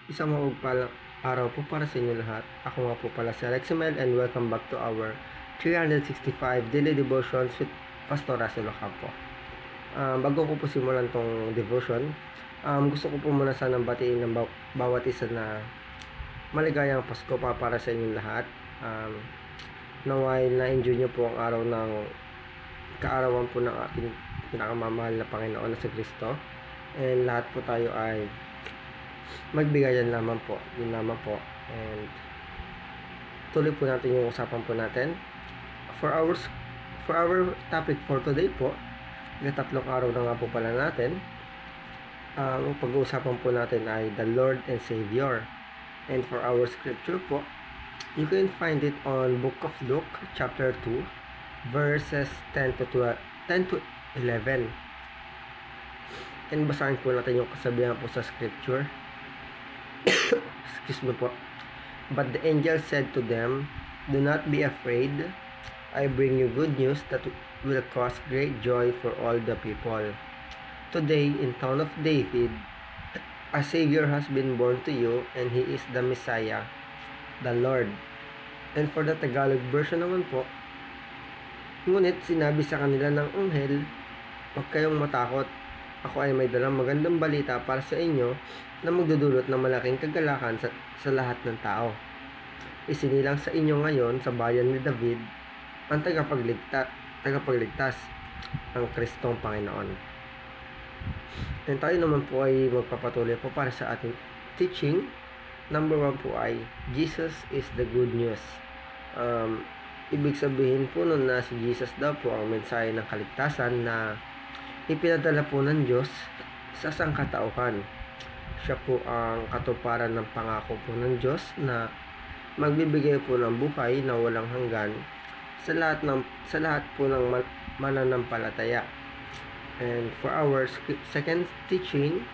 Isang maupalang araw po para sa inyo lahat. Ako nga po pala si Aleximel and welcome back to our 365 Daily Devotions with Pastor Russell Ocampo. Bago ko po simulan tong devotion, gusto ko po muna sanang batiin ng bawat isa na maligayang Pasko para sa inyong lahat. Naway na-enjoy nyo po ang araw ng kaarawan po ng ating pinakamamahal na Panginoon na si Kristo. And lahat po tayo ay magbigayan lamang po, yun lamang po. And tuloy po natin yung usapan po natin. For our topic for today po, tatlong araw na nga po pala natin. Ang pag-uusapan po natin ay the Lord and Savior. And for our scripture po, you can find it on Book of Luke chapter 2 verses 10 to 11. And basahin po natin yung kasabihan po sa scripture. Excuse me po. But the angel said to them, "Do not be afraid. I bring you good news that will cause great joy for all the people. Today, in town of David, a Savior has been born to you, and He is the Messiah, the Lord." And for the Tagalog version naman po, ngunit sinabi sa kanila ng anghel, "Huwag kayong matakot. Ako ay may dalang magandang balita para sa inyo na magdudulot ng malaking kagalakan sa lahat ng tao. Isinilang sa inyo ngayon sa bayan ni David ang tagapagligtas, ang Kristong Panginoon." And tayo naman po ay magpapatuloy po para sa ating teaching. Number 1 po ay Jesus is the good news. Ibig sabihin po nun na si Jesus daw po ang mensahe ng kaligtasan na ipinadala po ng Diyos sa sangkatauhan. Siya po ang katuparan ng pangako po ng Diyos na magbibigay po ng buhay na walang hanggan sa lahat po ng mananampalataya. And for our second teaching,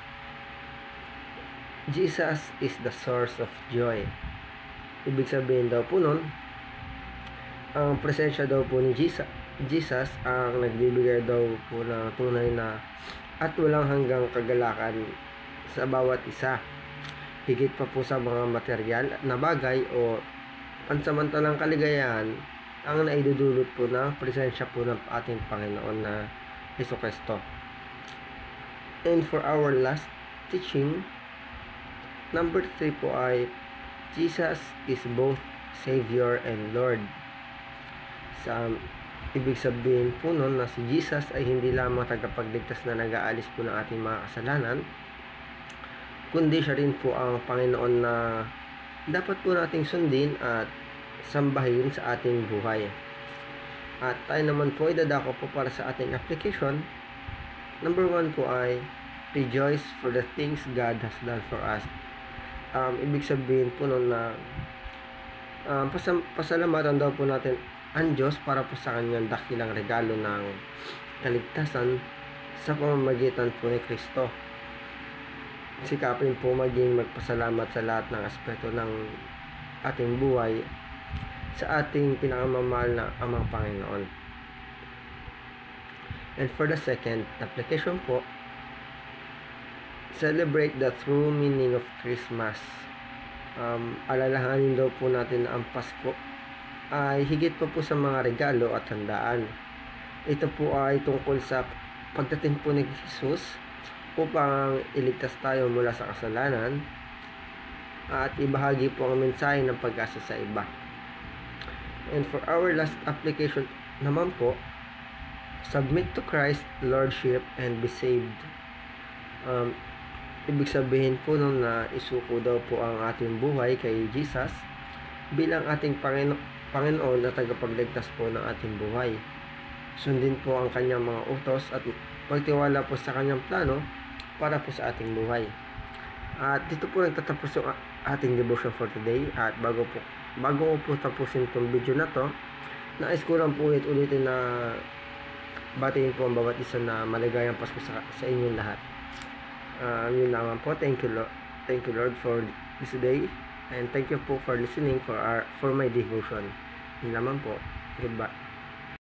Jesus is the source of joy. Ibig sabihin daw po nun, ang presensya daw po ni Jesus ang nagbibigay daw po ng tunay na at walang hanggang kagalakan sa bawat isa, higit pa po sa mga material na bagay o pansamantalang kaligayahan ang naidudulot po ng presensya po ng ating Panginoon na Jesucristo. And for our last teaching, number 3 po ay Jesus is both Savior and Lord. Ibig sabihin po nun na si Jesus ay hindi lamang tagapagligtas na nag-aalis po ng ating mga kasalanan, kundi siya rin po ang Panginoon na dapat po nating sundin at sambahin sa ating buhay. At tayo naman po ay dadako po para sa ating application. Number 1 po ay rejoice for the things God has done for us. Ibig sabihin po nun na pasalamatan daw po natin ang Diyos para po sa kanyang dakilang regalo ng kaligtasan sa pamamagitan po ni Kristo. Sikapin po maging magpasalamat sa lahat ng aspeto ng ating buhay sa ating pinakamamahal na Amang Panginoon. And for the second application po, celebrate the true meaning of Christmas. Alalahanin daw po natin na ang Pasko ay higit pa po sa mga regalo at handaan. Ito po ay tungkol sa pagdating po ni Jesus upang iligtas tayo mula sa kasalanan at ibahagi po ang mensahe ng pag-asa sa iba. And for our last application naman po, submit to Christ's Lordship and be saved. Ibig sabihin po nun na isuko daw po ang ating buhay kay Jesus bilang ating Panginoon na tagapagligtas po ng ating buhay. Sundin po ang kanyang mga utos at magtiwala po sa kanyang plano para po sa ating buhay. At dito po nagtatapos yung ating devotion for today. At bago ko po tapusin itong video na to, nais ko lang po ulitin na batiin po ang bawat isa na maligayang Pasko sa inyong lahat. Yun naman po. Thank you Lord for this day. And thank you po for listening for my devotion. Yun naman po. Goodbye.